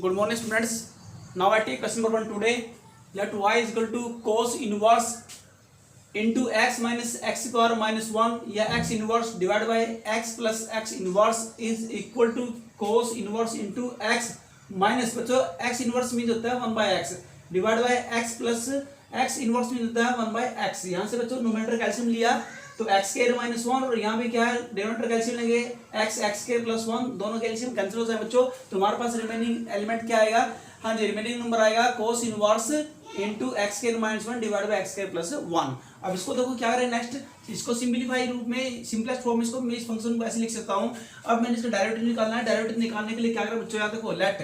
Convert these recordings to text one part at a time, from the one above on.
Good morning, students. Now I take question number 1 today. Let y is equal to cos inverse into x minus x power minus 1 या x inverse divided by x plus x inverse is equal to cos inverse into x minus बच्चों x inverse mean होता है 1 by x divided by x plus x inverse mean होता है 1 by x। यहाँ से बच्चों numerator calcium लिया तो एक्स स्क्वायर माइनस 1 और यहाँ पे क्या है डिनोमिनेटर कैल्शियम लेंगे एक्स स्क्वायर प्लस 1 दोनों कैल्शियम कैंसिल हो जाए बच्चों। तो हमारे पास रिमेनिंग एलिमेंट क्या आएगा, हाँ जी रिमेनिंग नंबर आएगा cos inverse into x square minus 1 divide bye x square plus 1। अब इसको देखो क्या करें नेक्स्ट, इसको सिंपलीफाई रूप में सिंपलेस्ट फॉर्म इसको मैं इस फंक्शन को ऐसे लिख सकता हूँ। अब मैंने इसका डेरिवेटिव निकालना है, डेरिवेटिव निकालने के लिए क्या करें बच्चों, यहाँ देखो लेट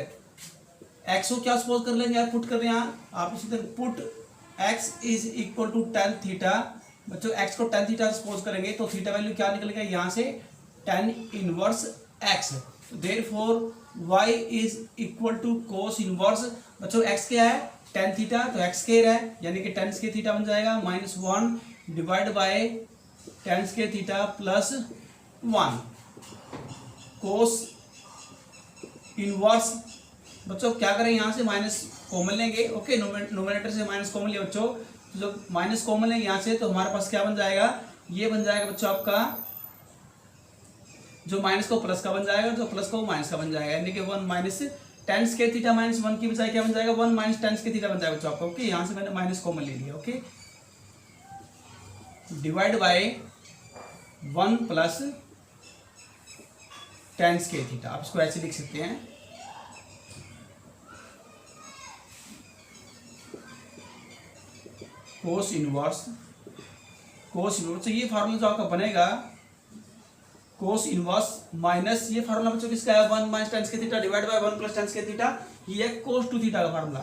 एक्स को क्या सपोज कर लेंगे, पुट कर रहे हैं आप इसी तरह put x is equal to tan theta. बच्चों x को tan थीटा सपोज करेंगे तो थीटा वैल्यू क्या निकलेगा यहाँ से tan inverse x। Therefore y is equal to cos inverse, बच्चों x क्या है tan थीटा तो x स्क्वायर है यानी कि tan स्क्वायर थीटा बन जाएगा minus 1 divide by tan square theta plus 1 cos inverse. बच्चों क्या करें यहाँ से माइनस कॉमन लेंगे, ओके नोमिनेटर से माइनस कॉमन लिया बच्चों, तो जब माइनस कॉमन लेंगे यहाँ से तो हमारे पास क्या बन जाएगा, ये बन जाएगा बच्चों आपका जो माइनस को प्लस का बन जाएगा, जो प्लस को माइनस का बन जाएगा यानी कि 1 minus tan square theta minus 1 की बजाय क्या बन जाएगा 1 माइनस tan स्क्वायर थीटा बन जाएगा बच्चों आपका। ओके यहाँ से मैंने माइनस कॉमन ले लिया, okay divide by 1 plus tan square theta. आप इसको ऐसे लिख सकते हैं कोस इनवर्स तो ये फार्मूला जो आपका बनेगा कोस इनवर्स माइनस ये फार्मूला बच्चों किसका है 1 minus tan square theta divide by 1 plus tan square theta, ये है कोस 2 थीटा का फार्मूला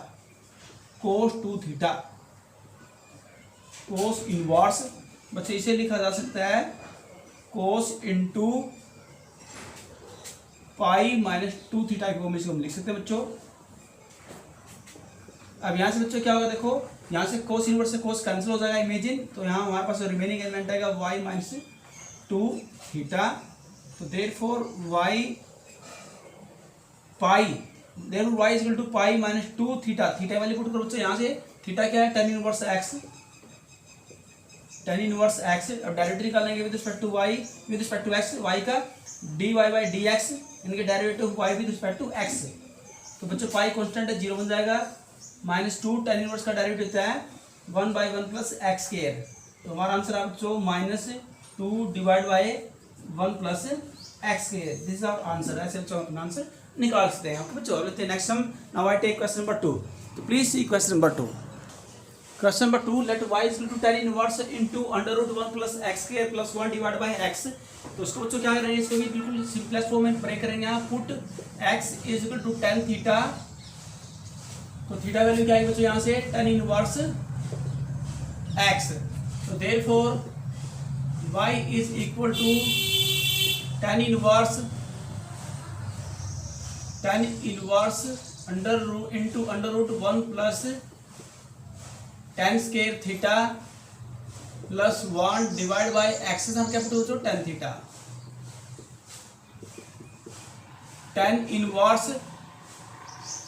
कोस 2 थीटा। कोस इनवर्स बच्चों इसे लिखा जा सकता है कोस इंटू पाई माइनस 2 थीटा की फॉर्म में हम लिख सकते हैं बच्चों। अब यहाँ से बच्चों क्या होगा देखो, यहाँ से कोस इनवर्स से कोस कैंसिल हो जाएगा इमेजिन, तो यहाँ हमारे पास रिमेनिंग एलिमेंट आएगा y माइनस 2 थीटा। तो therefore y pi therefore y is equal to pi minus 2 theta. Theta value put करो बच्चों, यहाँ से थीटा क्या है tan inverse x, tan inverse x। अब डायरेक्टली निकालेंगे with respect to y with respect to x, y का dy by dx इनके derivative y with respect to x। तो बच्चों पाई कांस्टेंट है 0 बन जाएगा माइनस 2 tan इनवर्स का डेरिवेटिव होता है 1 बाई 1 प्लस एक्स स्क्वायर। तो हमारा आंसर आप जो minus 2 divide by 1 plus x square, this is our answer. ऐसे बच्चों अपना आंसर निकाल सकते हैं। ओके बच्चों लेते हैं next sum. Now I take question number 2, तो please see question number 2। Question number 2, let y is equal to tan inverse into under root 1 plus x square plus 1 divide by x। तो इसको बच्चों क्या करेंगे, इसको भी बिल्कुल सिंपलेस्ट फॉर्म में ब्रेक करेंगे आप, put x is equal to tan theta. तो थीटा वैल्यू क्या है बच्चों यहाँ से tan इनवर्स x। तो therefore y is equal to tan inverse under root into under root 1 plus tan square theta plus 1 divide by x से हम क्या पुट होते tan थीटा। tan इनवर्स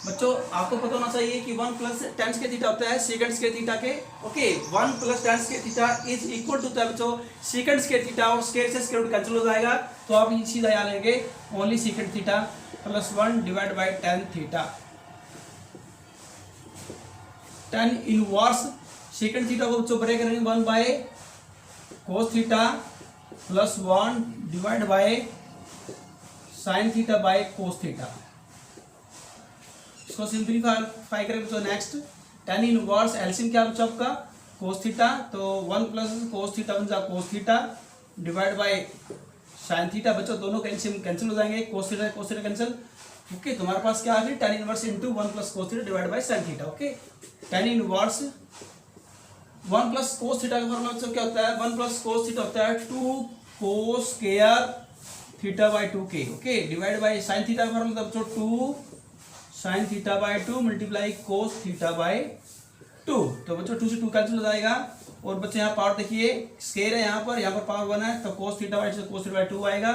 बच्चों आपको पता होना चाहिए कि 1 प्लस tan स्क्वायर थीटा होता है सेकंड स्क्वायर थीटा के, okay 1 plus tan square theta is equal to होता है बच्चों सेकंड स्क्वायर थीटा, और स्क्वायर से स्क्वायर रूट कैंसिल हो जाएगा तो आप सीधा यहाँ लेंगे only second theta plus 1 divide by tan theta. tan inverse second theta को बच्चों ब्रेक करेंगे 1 by cos theta plus 1 divide by sine theta by cos theta. इसको सिंपलीफाई करें बच्चों नेक्स्ट, tan इनवर्स एलसीएम क्या बच्चों आपका कोस थीटा, तो 1 प्लस कोस थीटा बन जाएगा cos theta divide by sine theta. बच्चों दोनों कैल्शियम कैंसिल हो जाएंगे, कोस थीटा कैंसिल, ओके तो हमारे पास क्या आ गया tan inverse into 1 plus cos theta divide by sine theta. Okay tan inverse 1 plus cos theta का फॉर्मूला बच्चों क्या होता है, 1 प्लस कोस थीटा होता है 2 cos square theta by 2k, okay divide by sine theta का फॉर्मूला बच्चों 2 sign theta bye 2 multiply cos theta by 2। तो बच्चों 2 से 2 कैंसिल हो जाएगा, और बच्चों यहाँ पावर देखिए स्क्वायर है यहाँ पर पावर 1 है तो cos theta by cos theta by 2 आएगा।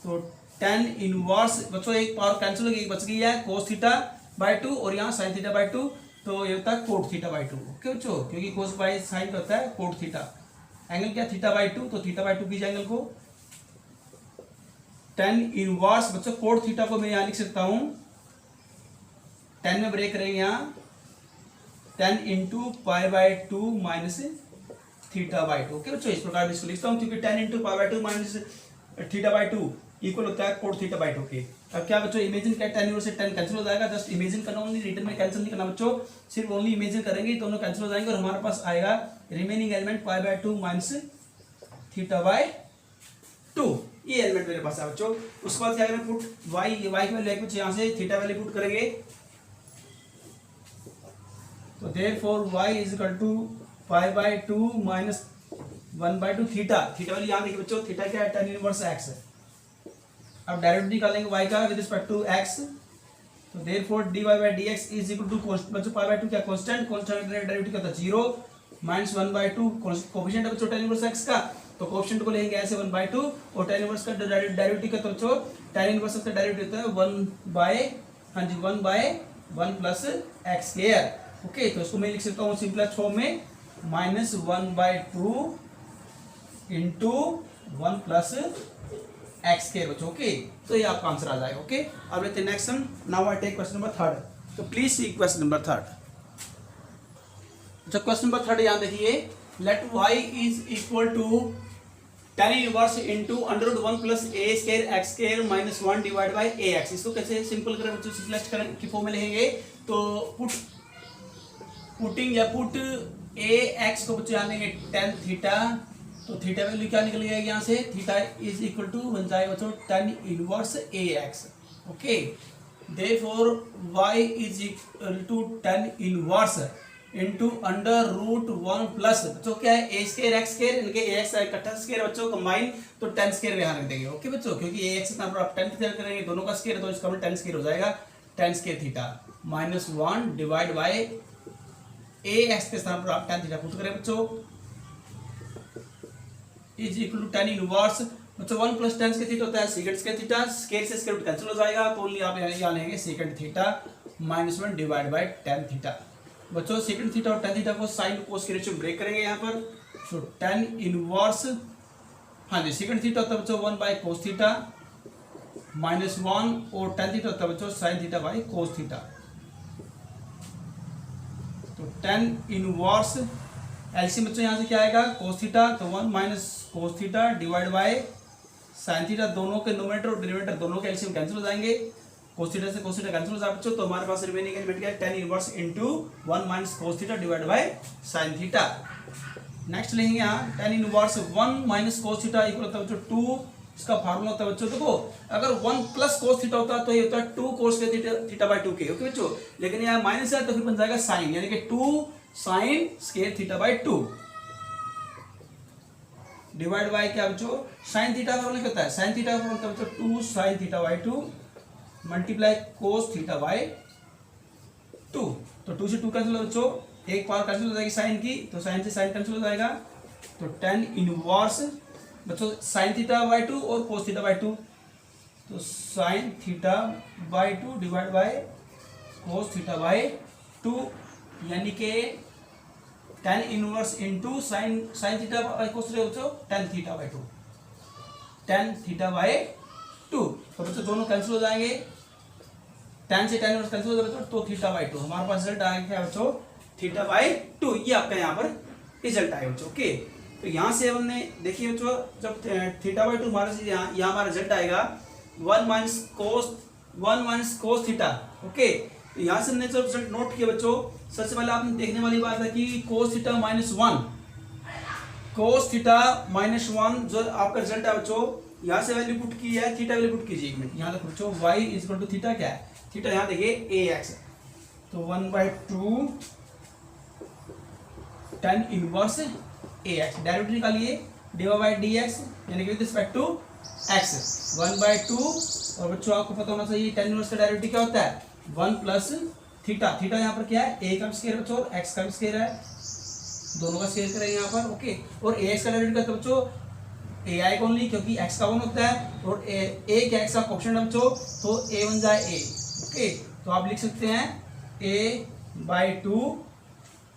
तो tan इनवर्स बच्चों एक पावर कैंसिल हो गई, बच गई है cos थीटा बाई टू और यहाँ साइन थीटा बाई टू, तो ये होता है cot theta by two. Okay बच्चों, क्योंकि कोस बाई साइन का होता है कोट थीटा। एंगल क्या थीटा बाई टू, तो थीटा बाई टू कीजिए एंगल को। टेन इनवर्स बच्चों कोट थीटा को मैं यहाँ लिख सकता हूँ, 10 में ब्रेक करेंगे यहाँ, 10 into pi by two minus theta by two. Okay बच्चों, इस प्रकार मैं इसको लिखता हूँ, क्योंकि 10 into pi by two minus theta by two equal होता है कोट थीटा बाई टू के। अब क्या बच्चों इमेजिन क्या, 10 से 10 कैंसिल हो जाएगा, जस्ट इमेजिन करना, ओनली रिटर्न में कैंसिल नहीं करना बच्चों, सिर्फ ओनली इमेजिन करेंगे, दोनों कैंसिल हो जाएंगे और हमारे पास आएगा remaining element pi by two minus theta by two. ये एलिमेंट मेरे पास है बच्चों। उसके बाद क्या करें, पुट वाई की वैल्यू कुछ यहाँ से थीटा वैल्यू पुट करेंगे, तो therefore y is equal to pi by two minus 1 by two theta. Theta value यहाँ देखिए बच्चों, थीटा क्या है, tan इनवर्स x है। अब डायरेक्ट निकालेंगे y का विद रिस्पेक्ट टू x, तो therefore dy by dx is equal to बच्चों पाई बाई टू क्या कांस्टेंट, कांस्टेंट डेरिवेटिव क्या था 0 माइनस 1 बाई टू, कोफिशिएंट है बच्चों tan इनवर्स x का, तो कोफिशिएंट को लेंगे ऐसे 1 बाई टू, और tan इनवर्स का डेरिवेटिव का, तो बच्चों tan इनवर्स का डेरिवेटिव होता है 1 बाय, हाँ जी 1 by 1 plus x square. Okay, तो इसको मैं लिख सकता हूँ सिंपलेस्ट फॉर्म में minus 1 by two into 1 plus x square बच्चों। ओके, तो ये आपका आंसर आ जाएगा। ओके, अब लेते हैं next sum. Now I take question number 3, तो प्लीज सी क्वेश्चन नंबर 3। जो क्वेश्चन नंबर 3 यहाँ देखिए, let y is equal to tan inverse into under root 1 plus a square x square minus 1 divide by a x. इसको कैसे simple करें बच्चों, simplest करें की फॉर्म में लिखेंगे, तो पुटिंग या पुट ए एक्स को बच्चों यहाँ देंगे tan थीटा, तो थीटा वैल्यू क्या निकल जाएगी यहाँ से, थीटा इज इक्वल टू बन जाएगा बच्चों tan inverse a x. Okay, therefore y is equal to tan inverse into under root 1 plus बच्चों क्या है ए स्क्वायर एक्स स्क्वायर, इनके ए एक्स इकट्ठा स्क्वायर बच्चों कंबाइन, तो tan स्क्वायर यहाँ रख देंगे। ओके बच्चों, क्योंकि ए एक्स आप tan स्क्वायर करेंगे दोनों का स्क्वायर, तो इसका tan स्क्वायर हो जाएगा tan square theta minus 1 divide by a x के स्थान पर आप tan थीटा पुट करें बच्चों, is equal to tan inverse बच्चों 1 प्लस tan स्क्वायर थीटा होता है सेकंड स्क्वायर थीटा, स्क्वायर से स्क्वायर रूट कैंसिल हो जाएगा, तो ओनली आप यहाँ लेंगे second theta minus 1 divide by tan theta. बच्चों सेकंड थीटा और tan थीटा को साइन कोस के रेशियो ब्रेक करेंगे यहाँ पर, तो tan इनवर्स, हाँ जी सेकंड थीटा होता है बच्चों 1 बाई कोस थीटा माइनस 1, और tan थीटा होता है बच्चों sine theta by cos theta, तो tan इनवर्स एलसीएम बच्चों यहाँ से क्या आएगा कोस थीटा, तो 1 minus cos theta divide by sine theta, दोनों के नोमेटर और डिनोमिनेटर दोनों के एलसीएम कैंसिल हो जाएंगे, कोस थीटा से कोस थीटा कैंसिल हो जाएगा बच्चों, तो हमारे पास रिमेनिंग एलिमेंट क्या है tan inverse into 1 minus cos theta divide by sine theta. Next लेंगे यहाँ tan inverse 1 minus cos theta equal होता है बच्चों 2, इसका फार्मूला होता है बच्चों देखो, अगर 1 प्लस कोस थीटा होता है तो ये होता है 2 कोस थीटा बाय 2 के। ओके बच्चों, लेकिन यहाँ माइनस है तो फिर बन जाएगा साइन, यानी कि 2 sine square theta by 2 divide by क्या बच्चों साइन थीटा का फॉर्मूला क्या होता है, साइन थीटा का फॉर्मूला होता है 2 sign theta bye 2 multiply cos theta by 2, तो 2 से 2 कैंसिल हो बच्चों, एक पावर कैंसिल हो जाएगी साइन की, तो साइन से साइन कैंसिल हो जाएगा, तो tan इनवर्स बच्चों साइन थीटा बाय 2 और कोस थीटा बाय 2, तो sign theta bye 2 divide by cos theta by 2, यानी कि tan inverse into sine theta by cos theta बच्चों tan theta by 2, tan theta by 2, तो बच्चों दोनों कैंसिल हो जाएंगे, tan से tan इनवर्स कैंसिल हो जाएगा तो थीटा बाय 2, हमारे पास रिजल्ट आएगा क्या बच्चों थीटा बाय 2, ये आपका यहाँ पर रिजल्ट आएगा बच्चों। ओके, तो यहाँ से हमने देखिए बच्चों जब थीटा बाय 2 हमारे से यहाँ हमारा रिजल्ट आएगा 1 माइनस कोस थीटा। ओके, तो यहाँ से हमने जब रिजल्ट नोट किया बच्चों, सबसे पहले आपने देखने वाली बात है कि कोस थीटा माइनस 1 जो आपका रिजल्ट है बच्चों, यहाँ से वैल्यू पुट की है, थीटा वैल्यू पुट कीजिए एक मिनट, यहाँ तक बच्चों y is equal to theta क्या है, थीटा यहाँ देखिए ए एक्स है, तो 1/2 tan inverse a x, derivative निकालिए dy बाई डी एक्स, यानी कि विद रिस्पेक्ट टू एक्स 1/2, और बच्चों आपको पता होना चाहिए tan इनवर्स का डेरिवेटिव क्या होता है 1 प्लस थीटा, थीटा यहाँ पर क्या है a का स्क्वायर बच्चों और x का स्क्वायर है, दोनों का स्क्वायर करेंगे यहाँ पर। ओके, और ax का डेरिवेटिव करते बच्चों ai को ओनली, क्योंकि x का 1 होता है और a के x का कोएफिशिएंट बच्चों, तो a बन जाए a। ओके, तो आप लिख सकते हैं a/2,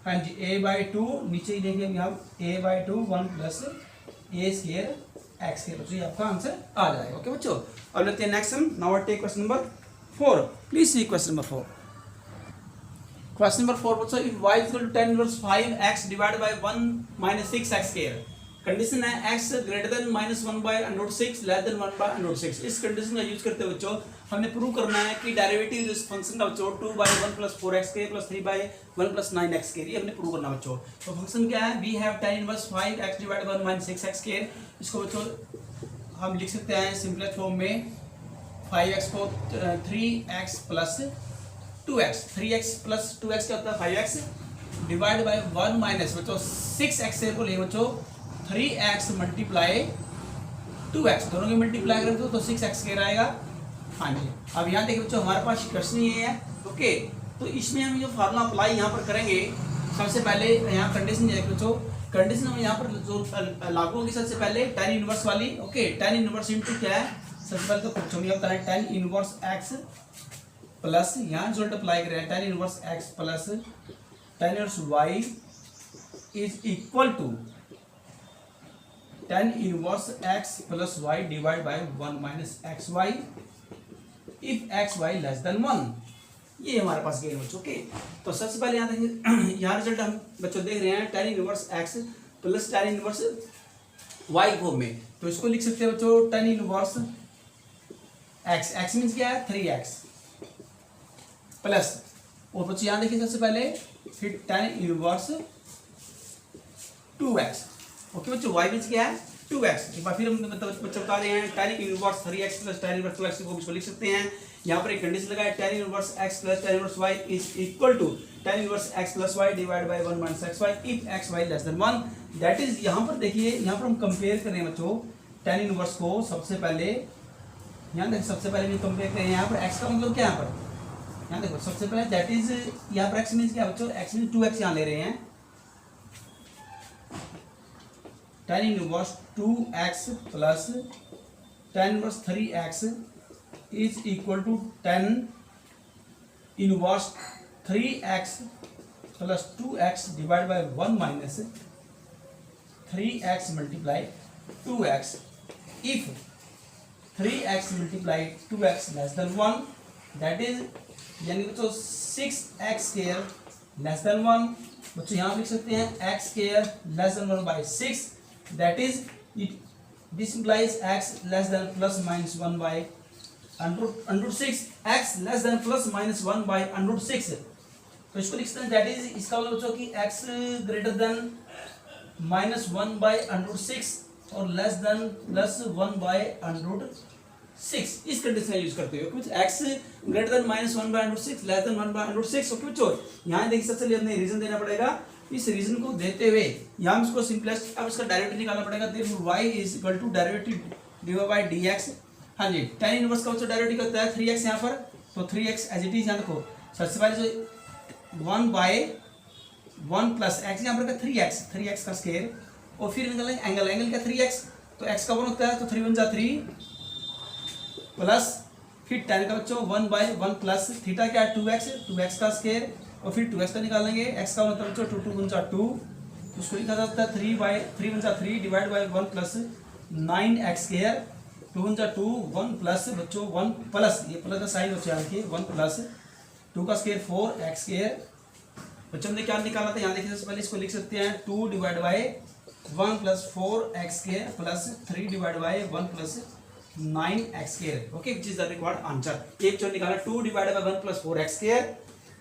हाँ जी a/2, नीचे ही देंगे हम a/2 1 plus a square x square, बच्चों ये आपका आंसर आ जाएगा। ओके बच्चों, अब लेते हैं next sum. Now take question number 4, please see question number 4। Question number 4 बच्चों, if y is equal to tan inverse 5x divided by 1 minus 6x square, condition है x greater than -1/√6 less than 1/√6। इस condition का use करते हुए बच्चों हमने prove करना है कि डेरिवेटिव इस फंक्शन का बच्चों 2/1 + 4x² + 3/1 + 9x², ये हमने प्रूव करना बच्चों। तो फंक्शन क्या है, we have tan inverse 5x divided by -6x²। इसको बच्चों हम लिख सकते हैं सिंपलेस्ट फॉर्म में 5x को 3x + 2x, 3x + 2x क्या होता है 5x डिवाइड बाय 1 माइनस बच्चों 6x को ले बच्चों 3x मल्टीप्लाई 2x, दोनों के मल्टीप्लाई करें तो 6x² आएगा। हाँ जी, अब यहाँ देखिए बच्चों हमारे पास क्वेश्चन ये है। ओके, तो इसमें हम जो फार्मूला अप्लाई यहाँ पर करेंगे, सबसे पहले यहाँ कंडीशन देखिए बच्चों, कंडीशन हम यहाँ पर जो लागू होगी सबसे पहले tan इनवर्स वाली। ओके, tan इनवर्स इनटू क्या है, सबसे पहले तो कुछ हम यहाँ करें tan इनवर्स x प्लस यहाँ रिजल्ट अप्लाई करें tan inverse x plus tan inverse y is equal to tan inverse x plus y divide by 1 minus xy if xy less than 1। ये हमारे पास गेम बच्चों। ओके, तो सबसे पहले यहाँ देखेंगे, यहाँ रिजल्ट हम बच्चों देख रहे हैं tan inverse x plus tan inverse y form में, तो इसको लिख सकते हैं बच्चों tan इनवर्स x मीन्स क्या है 3x प्लस, और बच्चों यहाँ देखिए सबसे पहले फिर tan इनवर्स 2x। ओके बच्चों, y मीन्स क्या है 2x। एक बार फिर हम बच्चों बता रहे हैं tan inverse 3x plus tan inverse 2x को इसको लिख सकते हैं। यहाँ पर एक कंडीशन लगा है tan inverse x plus tan inverse y is equal to tan inverse x plus y divide by 1 minus xy if xy less than 1। That is, यहाँ पर देखिए यहाँ पर हम कंपेयर कर रहे हैं बच्चों tan इनवर्स को। सबसे पहले यहाँ देखिए, सबसे पहले भी कंपेयर करें, यहाँ पर x का मतलब क्या है यहाँ पर, यहाँ देखो सबसे पहले दैट इज, यहाँ पर x मीन्स क्या बच्चों, x मीन्स 2x यहाँ ले रहे हैं, tan inverse 2x plus tan inverse 3x is equal to tan inverse 3x plus 2x divide by 1 minus 3x multiply 2x if 3x multiply 2x less than 1, that is यानी बच्चों 6x² less than 1। बच्चों यहाँ लिख सकते हैं x² less than 1 by 6, that is it, this implies x less than plus minus 1 by √6, x less than plus minus 1 by √6। तो इसको लिख सकते हैं दैट इज, इसका मतलब बच्चों कि x ग्रेटर देन -1 बाय √6 और लेस देन प्लस 1 बाय √6। इस कंडीशन का यूज करते हुए कुछ x greater than -1 by √6 less than 1 by √6। Okay बच्चों, यहाँ देखिए सबसे पहले हमें रीजन देना पड़ेगा। इस रीजन को देते हुए यहाँ इसको सिंपलेस्ट, अब इसका डेरिवेटिव निकालना पड़ेगा। Therefore y is equal to derivative dy by dx। हाँ जी, tan इनवर्स का बच्चों डेरिवेटिव होता है 3x यहाँ पर, तो 3x एज इट इज, यहाँ देखो सबसे पहले जो 1 बाय 1 प्लस x यहाँ पर 3x का स्क्वायर, और फिर निकालेंगे एंगल क्या 3x, तो x का 1 होता है तो 3 × 3 प्लस फिर tan का बच्चों 1 बाय 1 प्लस थीटा क्या है 2x का स्क्वायर, और फिर 2x का निकालेंगे, x का मतलब बच्चों 2 × 2, उसको लिखा जाता है 3 × 3 divide by 1 plus 9x², 2 × 2 1 plus बच्चों 1 प्लस, ये प्लस का साइन बच्चों यहाँ 1 प्लस 2 का स्क्वायर 4x²। बच्चों हमने क्या निकाला था, यहाँ देखिए सबसे पहले इसको लिख सकते हैं 2 divide by 1 plus 4x² plus 3 divide by 1 plus 9x²। Okay, which is the required answer. एक जो निकाला 2 divide by 1 plus 4x²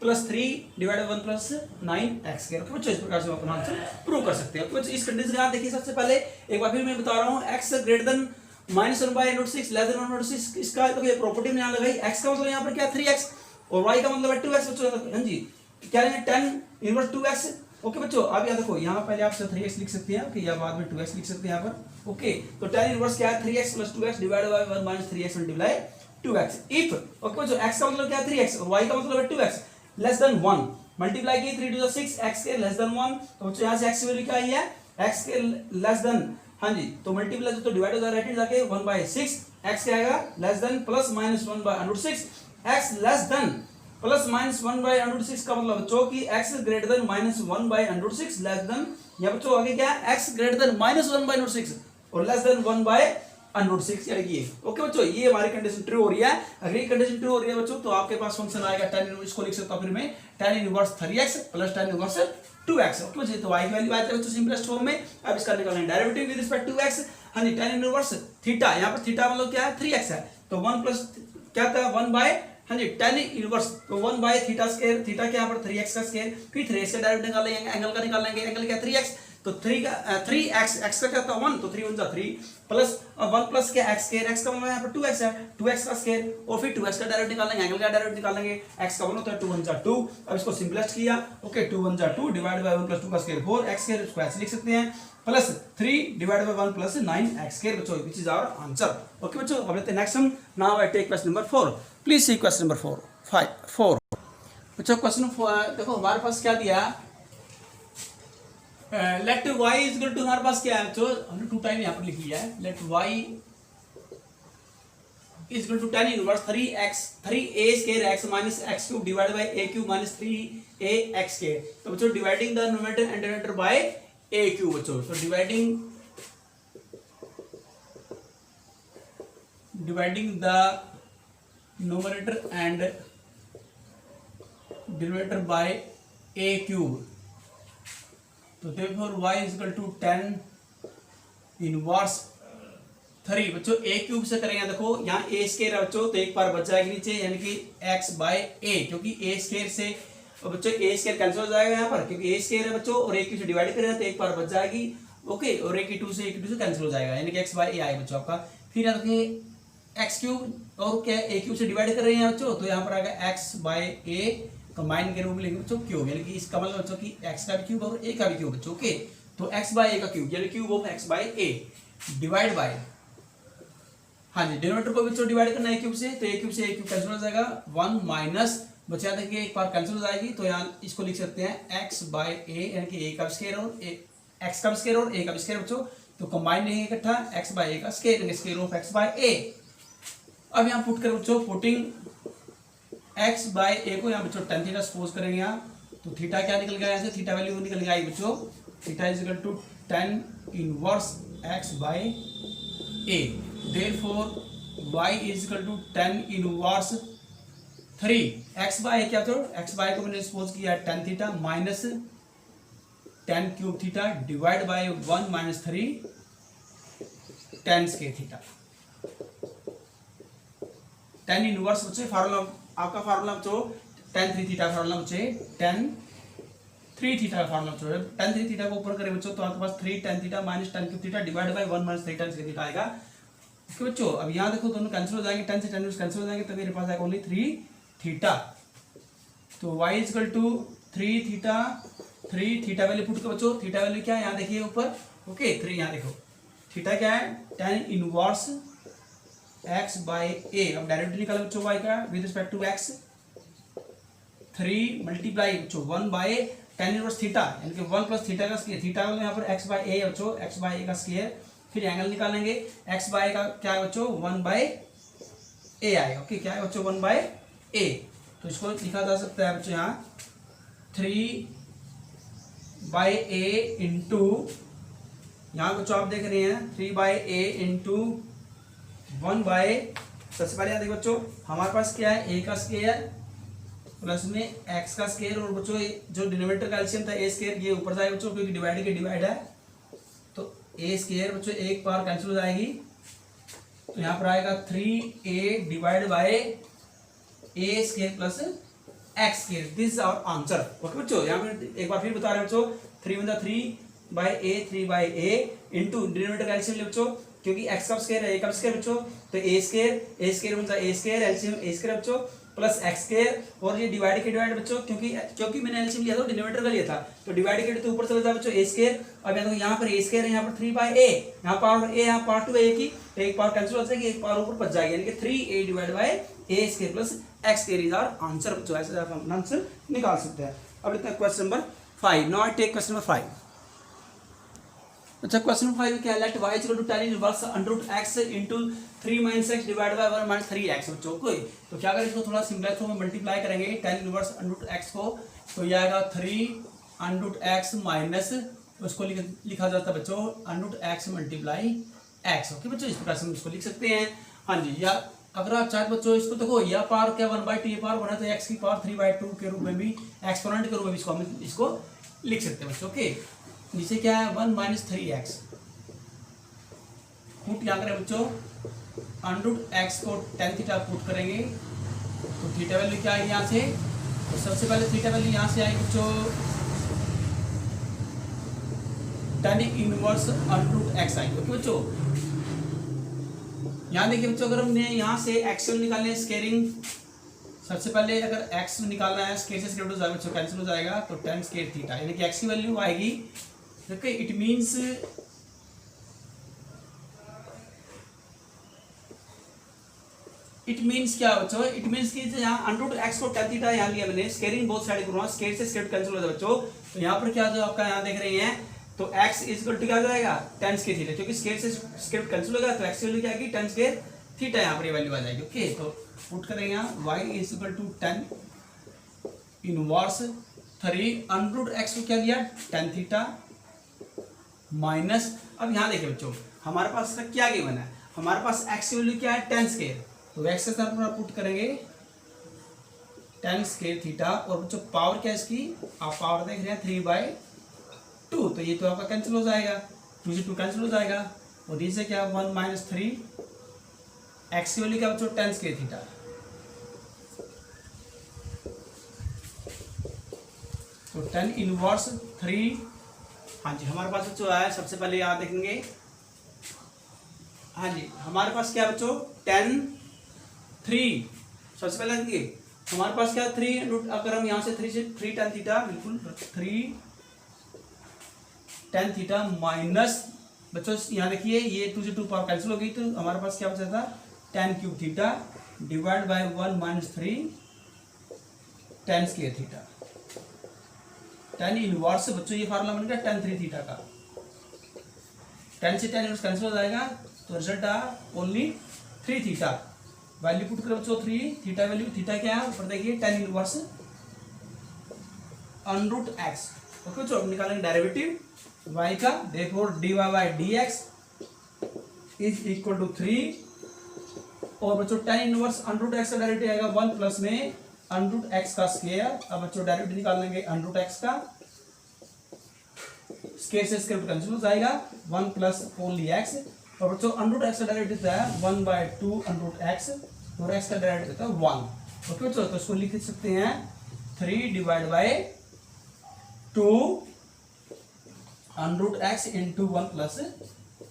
plus 3 divide by 1 plus 9x²। Okay बच्चों, इस प्रकार से हम अपना आंसर प्रूव कर सकते हैं। ओके बच्चों, इस कंडीशन यहाँ देखिए सबसे पहले एक बार फिर मैं बता रहा हूँ, x greater than -1 by √6 less than 1/√6, इसका तो ये प्रॉपर्टी में यहाँ लगाई। x का मतलब यहाँ पर क्या 3x और y का मतलब है 2x बच्चों। हाँ जी, क्या लेंगे tan इनवर्स 2x। ओके बच्चों, अब यहाँ देखो, यहाँ पहले आप 3x लिख सकते हैं, ओके, या बाद में 2x लिख सकते हैं यहाँ पर। ओके, तो tan इनवर्स क्या है 3x plus 2x divided by 1 minus 3x multiply 2x if, okay बच्चों, x का मतलब क्या है 3x और y का मतलब है 2x लेस देन 1, मल्टीप्लाई की 3 × 6 x के लेस देन 1, तो बच्चों यहाँ से x की वैल्यू क्या आई है x के लेस देन, हाँ जी, तो मल्टीप्लाई तो डिवाइड हो जाएगा राइट हैंड जाके 1/6, x क्या आएगा less than plus minus 1 by √6, x less than plus minus 1/√6 का मतलब बच्चों कि x greater than -1/√6 less than, या बच्चों आगे क्या है, x ग्रेटर देन -1/√6 और लेस देन 1/√6 यानी कि ओके बच्चों, ये हमारी कंडीशन ट्रू हो रही है। अगर ये कंडीशन ट्रू हो रही है बच्चों तो आपके पास फंक्शन आएगा tan इनवर्स, इसको लिख सकता हूं फिर मैं tan inverse 3x plus tan inverse 2x। Okay बच्चों, तो y की वैल्यू आती है बच्चों सिंपलेस्ट फॉर्म में। अब इसका निकालना है derivative with respect to x। हां जी, tan इनवर्स थीटा, यहां पर थीटा मतलब क्या है 3x है, तो 1 प्लस क्या था 1 बाय, हाँ जी tan इनवर्स, तो 1 बाय थीटा स्क्वायर, थीटा क्या यहाँ पर 3x का स्क्वायर, फिर 3x का डायरेक्ट निकाल लेंगे, एंगल का निकाल लेंगे, एंगल क्या 3x, तो 3 का 3x, x का क्या था 1, तो 3 1 जा 3 प्लस 1 प्लस क्या x स्क्वायर, x का मतलब यहाँ पर 2x है, 2x का स्क्वायर और फिर 2x का डायरेक्ट निकालेंगे, एंगल का डायरेक्ट निकालेंगे, x का 1 होता है 2 1 जा 2। अब इसको सिंपलेस्ट किया, ओके 2 1 जा 2 डिवाइड बाय 1 प्लस 2 का स्क्वायर 4 x स्क्वायर, इसको ऐसे लिख सकते हैं plus 3 divide by 1 plus 9 x square बच्चों, which is our answer. Okay बच्चों, अब लेते हैं next sum. Now I take question number 4, please see question number 4 बच्चों। क्वेश्चन देखो हमारे पास क्या दिया, let y is equal to, हमारे पास क्या है बच्चों, हमने 2 टाइम यहाँ पर लिख लिया है, let y is equal to tan inverse 3a square x minus x cube divide by a cube minus 3a x square. तो बच्चों dividing the numerator and denominator by a cube बच्चों, तो dividing the numerator and denominator by a cube, तो therefore y is equal to tan inverse 3 बच्चों a cube से करेंगे, देखो यहाँ a स्क्वायर है बच्चों, तो एक बार बच जाएगी नीचे यानी कि x by a, क्योंकि a स्क्वायर से बच्चों a स्क्वायर कैंसिल हो जाएगा यहाँ पर, क्योंकि a स्क्वायर है बच्चों और a क्यूब से डिवाइड करेंगे तो एक बार बच जाएगी, ओके, और a की 2 से कैंसिल हो जाएगा यानी कि x by a आएगा बच्चों आपका। फिर यहाँ देखिए एक्स क्यूब और क्या ए क्यूब से डिवाइड कर रहे हैं बच्चों, तो यहाँ पर आएगा एक्स बाय ए कंबाइन के रूप में लिखेंगे बच्चों क्यूब, यानी कि इसका मतलब बच्चों की एक्स का भी क्यूब और ए का भी क्यूब बच्चों, ओके, तो एक्स बाय ए का क्यूब यानी cube of x by a divide by, हाँ जी डिनोमिनेटर को बच्चों डिवाइड करना है क्यूब से, तो ए क्यूब से ए क्यूब कैंसिल हो जाएगा, 1 माइनस बचा देखिए एक बार कैंसिल हो जाएगी, तो यहाँ इसको लिख सकते हैं एक्स बाय ए यानी कि ए का स्क्वायर और एक्स का स्क्वायर और ए का स्क्वायर बच्चों, तो कंबाइन नहीं इकट्ठा एक्स बाय ए का square, square of x by ए। अब यहाँ पुट कर बच्चों पुटिंग x बाय ए को यहाँ बच्चों tan थीटा सपोज करेंगे यहाँ, तो थीटा क्या निकल गया यहाँ से, थीटा वैल्यू निकल गई बच्चों, theta is equal to tan inverse x by a, therefore y is equal to tan inverse 3 x by क्या बच्चों, x बाय को मैंने सपोज किया tan theta minus tan cube theta divide by 1 minus 3 tan square theta. tan inverse बच्चे formula आपका formula बच्चों tan 3 theta formula बच्चे tan 3 theta का फार्मूला बच्चों, tan 3 थीटा को ऊपर करें बच्चों तो आपके पास 3 tan theta minus tan cube theta divide by 1 minus 3 tan theta आएगा। ओके बच्चों, अब यहाँ देखो दोनों कैंसिल हो जाएंगे, tan से tan कैंसिल हो जाएंगे, तो मेरे पास आएगा ओनली 3 थीटा, तो y is equal to 3 theta value put करो बच्चों, थीटा वैल्यू क्या है यहाँ देखिए ऊपर, ओके 3 यहाँ देखो, थीटा क्या है tan इनवर्स x बाय ए, अब डायरेक्टली निकालो बच्चों y का with respect to x, 3 multiply बच्चों 1 बाय tan इनवर्स थीटा यानी कि 1 प्लस थीटा का स्क्वायर, थीटा मतलब यहाँ पर x बाय ए बच्चों, x बाय ए का स्क्वायर, फिर एंगल निकालेंगे x बाय का क्या है बच्चों 1 बाय ए आएगा, ओके क्या है बच्चों 1 बाय ए, तो इसको लिखा जा सकता है बच्चों यहाँ 3 बाय ए इंटू, यहाँ बच्चों आप देख रहे हैं 3 बाय ए इंटू 1 बाय, सबसे पहले यहाँ देखो बच्चों हमारे पास क्या है a का स्क्वायर प्लस में x का स्क्वायर, और बच्चों जो डिनोमिनेटर का एलसीएम था a स्क्वायर, ये ऊपर जाएगा बच्चों क्योंकि डिवाइड के डिवाइड है, तो a स्क्वायर बच्चों एक बार कैंसिल हो जाएगी, तो यहाँ पर आएगा 3a divide by a square plus x square, this is our answer. Okay बच्चों, यहाँ पर एक बार फिर बता रहे हैं बच्चों 3 × 3 by a 3 by a into denominator का एलसीएम बच्चों, क्योंकि x का स्क्वायर है a का स्क्वायर बच्चों, तो a स्क्वायर बनता है a square, LCM a square बच्चों प्लस x स्क्वायर, और ये डिवाइड के डिवाइड बच्चों, क्योंकि मैंने एलसीएम लिया था डिनोमिनेटर का लिया था, तो डिवाइड के तो ऊपर चला जाए बच्चों a स्क्वायर, अब यहाँ पर a स्क्वायर है, यहाँ पर 3 बाय a, यहाँ पावर a यहाँ पावर 2 a की, तो एक पावर कैंसिल हो जाएगी, एक पावर ऊपर बच जाएगी, यानी कि 3a divide by a square plus x square is our answer बच्चों, ऐसे आप अपना आंसर निकाल सकते हैं। अब लेते हैं question number 5। Now I take question number 5। अच्छा क्वेश्चन 5 क्या है, let y equal to tan inverse under root x into 3 minus x divide by 1 minus 3x बच्चों को। तो क्या करें, इसको थोड़ा सिंपल फॉर्म में मल्टीप्लाई करेंगे tan inverse under root x को, तो ये आएगा 3 अंडर रूट x माइनस, उसको लिखा जाता है बच्चों under root x multiply x। Okay बच्चों, इस प्रकार से हम इसको लिख सकते हैं। हाँ जी, या अगर आप चाहते बच्चों इसको देखो, या पावर क्या 1/2 ये पावर बना, तो x की पावर 3/2 के रूप में भी एक्सपोनेंट के रूप में भी इसको लिख सकते हैं बच्चों। ओके, नीचे क्या है 1 माइनस 3x, पुट यहाँ करें बच्चों अंडर रूट x को tan थीटा पुट करेंगे, तो थीटा वैल्यू क्या है यहाँ से, तो सबसे पहले थीटा वैल्यू यहाँ से आएगी बच्चों tan inverse under root x आएगी। ओके बच्चों, यहाँ देखिए बच्चों, अगर हमने यहाँ से एक्स निकालने हैं स्केयरिंग, सबसे पहले अगर x निकालना है, स्केयर से स्केयर हो जाएगा बच्चों, कैंसिल हो जाएगा, तो tan स्केयर थीटा यानी कि x की वैल्यू आएगी। ओके, इट मीन्स क्या बच्चों, इट मीन्स कि यहाँ अंडर रूट x को tan थीटा यहाँ लिया मैंने, स्केयरिंग बोथ साइड करूँगा, स्केयर से स्केयर कैंसिल हो जाएगा बच्चों। तो यहाँ पर क्या जो आपका यहाँ देख रहे हैं, तो x इक्वल टू क्या हो जाएगा tan स्केयर थीटा, क्योंकि स्केयर से स्केयर कैंसिल होगा, तो x की वैल्यू क्या आएगी tan स्केयर थीटा, यहाँ पर ये वैल्यू आ जाएगी। ओके, तो पुट करेंगे यहाँ y equal to tan inverse 3 under root x को क्या दिया tan थीटा माइनस, अब यहाँ देखिए बच्चों हमारे पास क्या गिवन है, हमारे पास x की वैल्यू क्या है tan स्केयर, तो x के साथ में पुट करेंगे tan स्केयर थीटा, और बच्चों पावर क्या है इसकी, आप पावर देख रहे हैं 3/2, तो ये तो आपका कैंसिल हो जाएगा, 2 से 2 कैंसिल हो जाएगा, और नीचे क्या 1 माइनस 3 x की वैल्यू क्या बच्चों tan स्केयर थीटा, तो tan इनवर्स 3। हाँ जी, हमारे पास बच्चों आया, सबसे पहले यहाँ देखेंगे, हाँ जी हमारे पास क्या बच्चों tan 3, सबसे पहले देखिए हमारे पास क्या 3 रूट, अगर हम यहाँ से 3 tan थीटा, बिल्कुल 3 tan थीटा माइनस बच्चों यहाँ देखिए ये 2 से 2 पावर कैंसिल हो गई, तो हमारे पास क्या बचा था tan cube theta divide by 1 minus 3 tan square theta, tan inverse बच्चों ये फार्मूला बन गया tan 3 थीटा का, tan से tan इनवर्स कैंसिल हो जाएगा, तो रिजल्ट आ ओनली 3 थीटा, वैल्यू पुट करो बच्चों 3 थीटा, वैल्यू थीटा क्या है ऊपर देखिए tan inverse under root x। Okay बच्चों, अब निकालेंगे डेरिवेटिव y का, therefore dy by dx is equal to 3, और बच्चों tan inverse under root x का डेरिवेटिव आएगा 1 प्लस में अंडर रूट x का स्क्वायर। अब बच्चों डेरिवेटिव निकाल लेंगे अंडर रूट x का, स्क्वायर से स्क्वायर कैंसिल हो जाएगा, 1 प्लस ओनली x, और बच्चों अंडर रूट x का डेरिवेटिव है 1/2 अंडर रूट x, और x का डेरिवेटिव है 1। ओके बच्चों, तो इसको लिख सकते हैं 3 divide by 2 under root x into 1 plus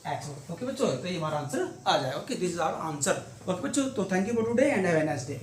x। Okay बच्चों, तो ये हमारा आंसर आ जाएगा। Okay, this is our answer. Okay बच्चों, तो thank you for today and have a nice day.